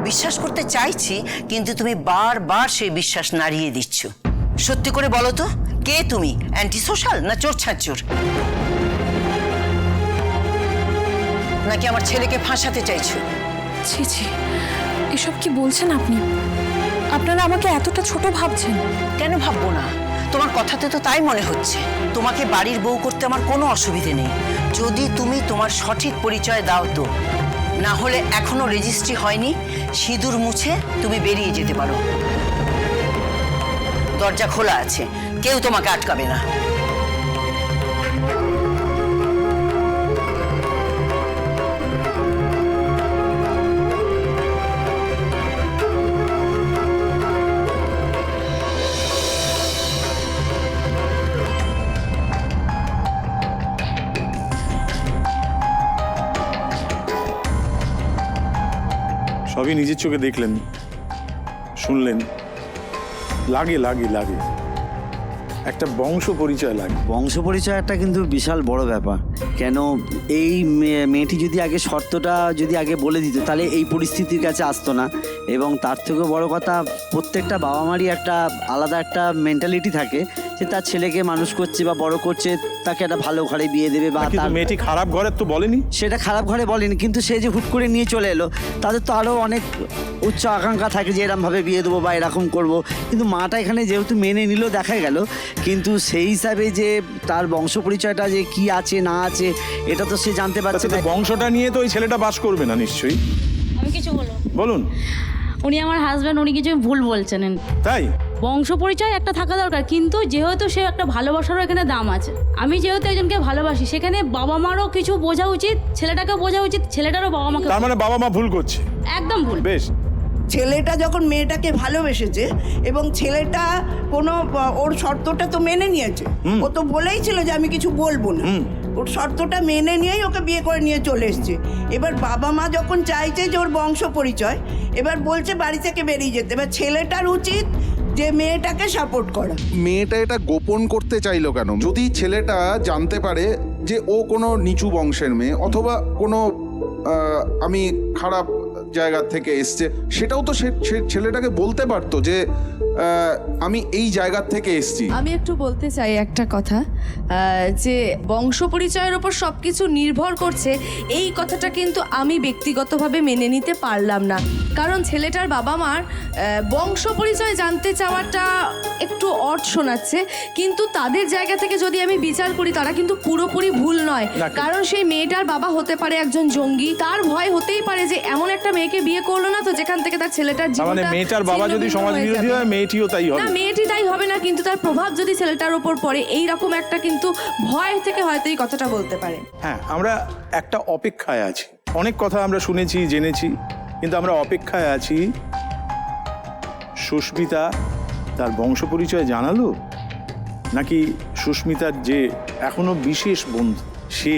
বিশ্বাস করতে চাইছি, কিন্তু তুমি বারবার সেই বিশ্বাস নাড়িয়ে দিচ্ছ। সত্যি করে বলো তো, কে তুমি? অ্যান্টি সোশ্যাল না চোর ছাঁচোর? নাকি আমার ছেলেকে ফাঁসাতে চাইছো? ছি ছি, এসব কি বলছেন আপনি? আপনারা আমাকে এতটা ছোট ভাবছেন? কেন ভাববো না? তোমার কথাতে তো তাই মনে হচ্ছে। তোমাকে বাড়ির বউ করতে আমার কোনো অসুবিধে নেই, যদি তুমি তোমার সঠিক পরিচয় দাও তো। না হলে এখনো রেজিস্ট্রি হয়নি, সিঁদুর মুছে তুমি বেরিয়ে যেতে পারো। দরজা খোলা আছে, কেউ তোমাকে আটকাবে না। সবই নিজের চোখে দেখলেন, শুনলেন। লাগে লাগে লাগে, একটা বংশ পরিচয় লাগে। বংশ পরিচয় একটা কিন্তু বিশাল বড় ব্যাপার। কেন এই মেয়েটি যদি আগে শর্তটা যদি আগে বলে দিত, তাহলে এই পরিস্থিতির কাছে আসতো না। এবং তার থেকেও বড় কথা, প্রত্যেকটা বাবা মারই একটা আলাদা একটা মেন্টালিটি থাকে যে তার ছেলেকে মানুষ করছে বা বড় করছে, তাকে একটা ভালো ঘরে বিয়ে দেবে বা কিন্তু তার মেয়েটি খারাপ ঘরের তো বলেনি। সেটা খারাপ ঘরে বলেনি, কিন্তু সে যে হুট করে নিয়ে চলে এলো, তাদের তো আরও অনেক উচ্চ আকাঙ্ক্ষা থাকে যে এরকমভাবে বিয়ে দেবো বা এরকম করবো। কিন্তু মাটা এখানে যেহেতু মেনে নিল, দেখা গেল, কিন্তু সেই হিসাবে যে তার বংশ পরিচয়টা যে কি আছে না আছে, এটা তো সে জানতে পারছে না। বংশটা নিয়ে তো ওই ছেলেটা বাস করবে না নিশ্চয়ই। আমি কিছু বলবো? বলুন। উনি আমার হাজব্যান্ড, উনি কিছু ভুল বলছেন। তাই বংশ পরিচয় একটা থাকা দরকার, কিন্তু যেহেতু সে একটা ভালোবাসারও এখানে দাম আছে। আমি যেহেতু একজনকে ভালোবাসি, সেখানে বাবা মারও কিছু বোঝা উচিত, ছেলেটাকেও বোঝা উচিত, ছেলেটারও বাবা মাকে। তার মানে বাবা মা ভুল করছে? একদম ভুল। বেশ, ছেলেটা যখন মেয়েটাকে ভালোবেসেছে এবং ছেলেটা কোনো ওর শর্তটা তো মেনে নিয়েছে, ও তো বলেই ছিল যে আমি কিছু বলবো না, ওর শর্তটা মেনে নিয়েই ওকে বিয়ে করে নিয়ে চলে এসছে। এবার বাবা মা যখন চাইছে যে ওর বংশ পরিচয়, এবার বলছে বাড়ি থেকে বেরিয়ে যেতে। এবার ছেলেটার উচিত যে মেয়েটাকে সাপোর্ট করা। মেয়েটা এটা গোপন করতে চাইলো কেন? যদি ছেলেটা জানতে পারে যে ও কোনো নিচু বংশের মেয়ে অথবা কোনো আমি খারাপ জায়গা থেকে এসছে, সেটাও তো সে ছেলেটাকে বলতে পারতো যে আমি এই জায়গা থেকে এসছি। আমি একটু বলতে চাই একটা কথা, যে বংশ পরিচয়ের ওপর সব কিছু নির্ভর করছে, এই কথাটা কিন্তু আমি ব্যক্তিগতভাবে মেনে নিতে পারলাম না। কারণ ছেলেটার বাবা মার বংশ পরিচয় জানতে চাওয়াটা একটু অড শোনাচ্ছে, কিন্তু তাদের জায়গা থেকে যদি আমি বিচার করি, তারা কিন্তু পুরোপুরি ভুল নয়। কারণ সেই মেয়েটার বাবা হতে পারে একজন জঙ্গি, তার ভয় হতেই পারে যে এমন একটা মেয়েকে বিয়ে করলো না তো যেখান থেকে তার ছেলেটার জীবনটা। মানে মেয়েটার বাবা যদি সমাজ বিরোধী হয়, মেয়েটিও তাই হবে? না, মেয়েটি তাই হবে না, কিন্তু তার প্রভাব যদি ছেলেটার উপর পড়ে, এই রকম একটা কিন্তু ভয় থেকে হয়তো এই কথাটা বলতে পারে। হ্যাঁ, আমরা একটা অপেক্ষায় আছি। অনেক কথা আমরা শুনেছি, জেনেছি, কিন্তু আমরা অপেক্ষায় আছি সুস্মিতা তার বংশ পরিচয় জানালো, নাকি সুস্মিতার যে এখনো বিশেষ বন্ধু সে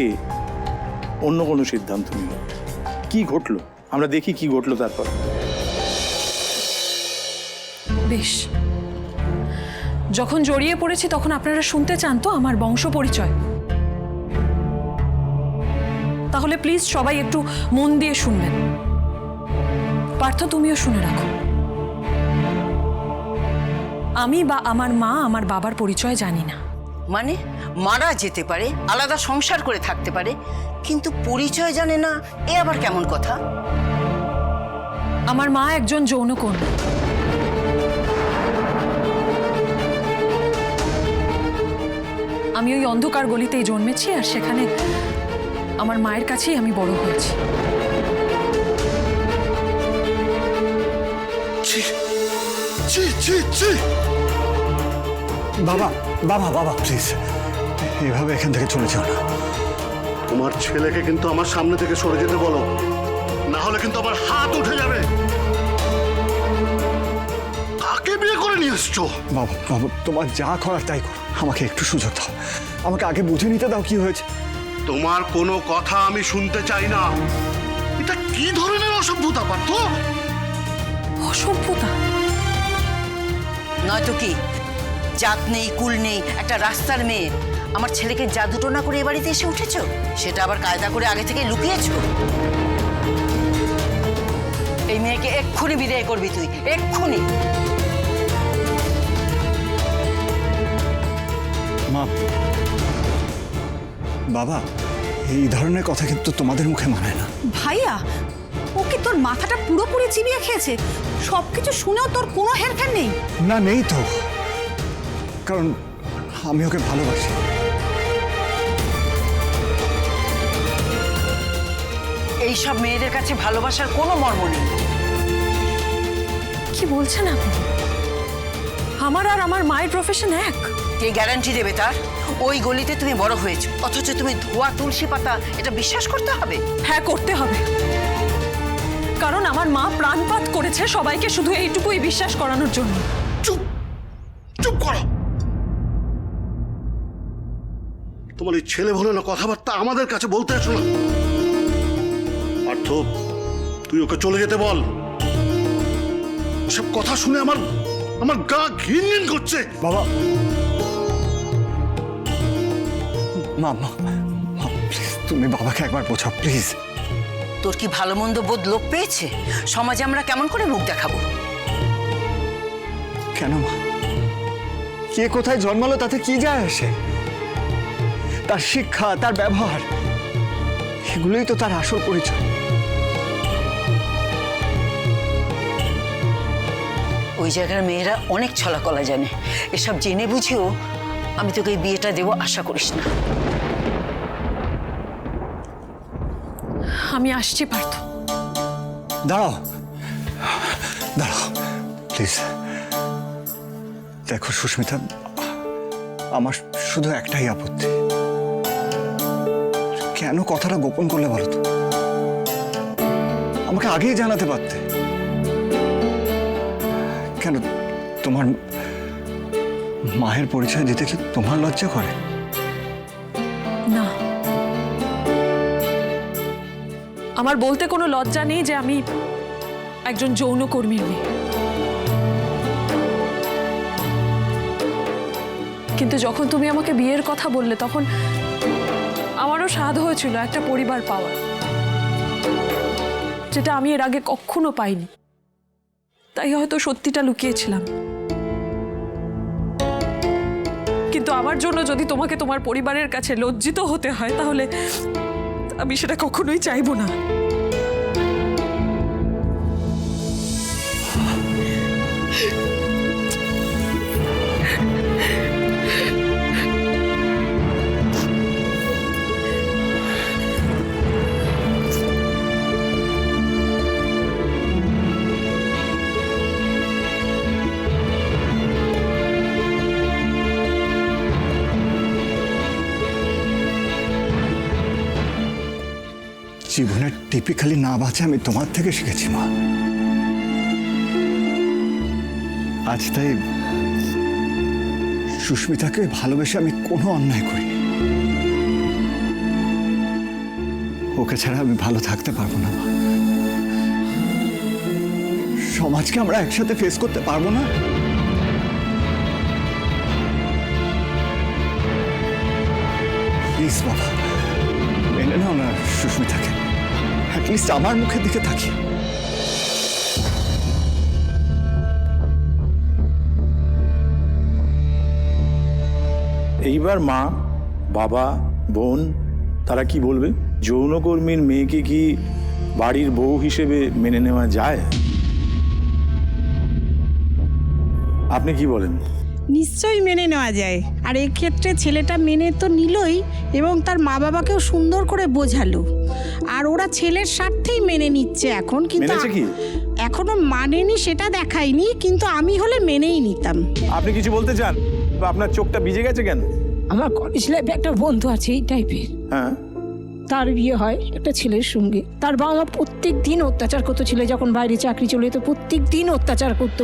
অন্য কোনো সিদ্ধান্ত নিল। কি ঘটলো আমরা দেখি, কি ঘটলো তারপর। বেশ, যখন জড়িয়ে পড়েছি তখন আপনারা শুনতে চান তো আমার বংশ পরিচয়? তাহলে প্লিজ সবাই একটু মন দিয়ে শুনবেন। পার্থ, তুমিও শুনে রাখো। আমি বা আমার মা আমার বাবার পরিচয় জানি না। মানে মারা যেতে পারে, আলাদা সংসার করে থাকতে পারে, কিন্তু পরিচয় জানে না, এ আবার কেমন কথা? আমার মা একজন যৌনকর্মী। আমি ওই অন্ধকার গলিতেই জন্মেছি, আর সেখানে আমার মায়ের কাছেই আমি বড় হয়েছি। বাবা বাবা বাবা প্লিজ, এভাবে এখান থেকে চলে যাও না। তোমার ছেলেকে কিন্তু আমার সামনে থেকে সরে যেতে বলো, না হলে কিন্তু আমার হাত উঠে যাবে। কাকে বিয়ে করে নিয়ে এসছো? বাবা বাবা, তোমার যা করার তাই করো, আমাকে একটু সুযোগ দাও, আমাকে আগে বুঝে নিতে দাও কি হয়েছে। তোমার কোনো কথা আমি শুনতে চাই না। এটা কি ধরনের অসভ্যতা পার্থ? অসভ্যতা নয়তো কি? জাত নেই, কুল নেই, একটা রাস্তার মেয়ে আমার ছেলেকে জাদুটোনা করে এ বাড়িতে এসে উঠেছ, সেটা আবার কায়দা করে আগে থেকে লুকিয়েছ। এই মেয়েকে এক্ষুনি বিদায় করবি তুই, এক্ষুনি। মা, বাবা, এই ধরনের কথা কিন্তু তোমাদের মুখে মানায় না। ভাইয়া, ও কি তোর মাথাটা পুরোপুরি চিবিয়ে খেয়েছে? সবকিছু শুনেও তোর কোনো হেরফের নেই? না, নেই তো, কারণ আমি ওকে ভালোবাসি। এইসব মেয়েদের কাছে ভালোবাসার কোনো মর্ম নেই। কি বলছেন আপনি? আমার আর আমার মায়ের প্রফেশন এক। কে গ্যারান্টি দেবে তার? ওই গলিতে তুমি বড় হয়েছো, অথচ তুমি ধোয়া তুলসী পাতা এটা বিশ্বাস করতে হবে? হ্যাঁ, করতে হবে, কারণ আমার মা প্রাণপাত করেছে সবাইকে শুধু এইটুকুই বিশ্বাস করানোর জন্য। চুপ চুপ করো। তোমার এই ছেলে ভোলে না কথাবার্তা আমাদের কাছে বলতে আসো না। পার্থ, তুই ওকে চলে যেতে বল। সব কথা শুনে আমার আমার গা ঘিন ঘিন করছে। বাবা, মা, মা, মা, প্লিজ তুমি বাবাকে একবার বোঝাও, প্লিজ। তোর কি ভালো মন্দ বোধ লোপ পেয়েছে? সমাজে আমরা কেমন করে মুখ দেখাবো? কেন মা? কে কোথায় জন্মালো তাতে কি যায় আসে? তার শিক্ষা, তার ব্যবহার, এগুলোই তো তার আসল পরিচয়। ওই জায়গার মেয়েরা অনেক ছলাকলা জানে। এসব জেনে বুঝেও আমি তোকে এই বিয়েটা দেবো আশা করিস না। আমি আসছি পার্থ। দাঁড়াও, দাঁড়াও, প্লিজ। দেখো সুস্মিতা, আমার শুধু একটাই আপত্তি। কেন কথাটা গোপন করলে বলো তো? আমাকে আগেই জানাতে পারতে। কেন তোমার মায়ের পরিচয় দিতে কি তোমার লজ্জা করে? না, আমার বলতে কোনো লজ্জা নেই যে আমি একজন যৌনকর্মীর মেয়ে। কিন্তু যখন তুমি আমাকে বিয়ের কথা বললে তখন আমারও স্বাদ হয়েছিল একটা পরিবার পাওয়ার, যেটা আমি এর আগে কখনো পাইনি। তাই হয়তো সত্যিটা লুকিয়েছিলাম। কিন্তু আমার জন্য যদি তোমাকে তোমার পরিবারের কাছে লজ্জিত হতে হয়, তাহলে আমি সেটা কখনোই চাইবো না। জীবনে টিপিক্যালি না বাঁচে আমি তোমার থেকে শিখেছি মা। আজ তাই সুস্মিতাকে ভালোবেসে আমি কোনো অন্যায় করিনি। ওকে ছাড়া আমি ভালো থাকতে পারবো না মা। সমাজকে আমরা একসাথে ফেস করতে পারবো না। প্লিজ বাবা, মেনে নাও না সুস্মিতাকে, অ্যাটলিস্ট আমার মুখের দিকে তাকি। এইবার মা, বাবা, বোন তারা কি বলবে? যৌনকর্মীর মেয়েকে কি বাড়ির বউ হিসেবে মেনে নেওয়া যায়? আপনি কি বলেন? নিশ্চয়ই মেনে নেওয়া যায়। আর এক্ষেত্রে ছেলেটা মেনে তো নিলই, এবং তার মা বাবাকেও সুন্দর করে বোঝালো। আর ওরা ছেলের স্বার্থেই মেনে নিচ্ছে এখন। কিন্তু মেনেছে কি? এখনো মানেনি সেটা দেখায়নি, কিন্তু আমি হলে মেনেই নিতাম। আপনি কিছু বলতে চান? বা আপনার চোখটা ভিজে গেছে কেন? আমার কলেজ লাইফে একটা বন্ধু আছে এই টাইপের। হ্যাঁ, তার বিয়ে হয় একটা ছেলের সঙ্গে। তার বাবা মা প্রত্যেক দিন অত্যাচার করতো। ছেলে যখন বাইরে চাকরি চলে যেত প্রত্যেক দিন অত্যাচার করতো।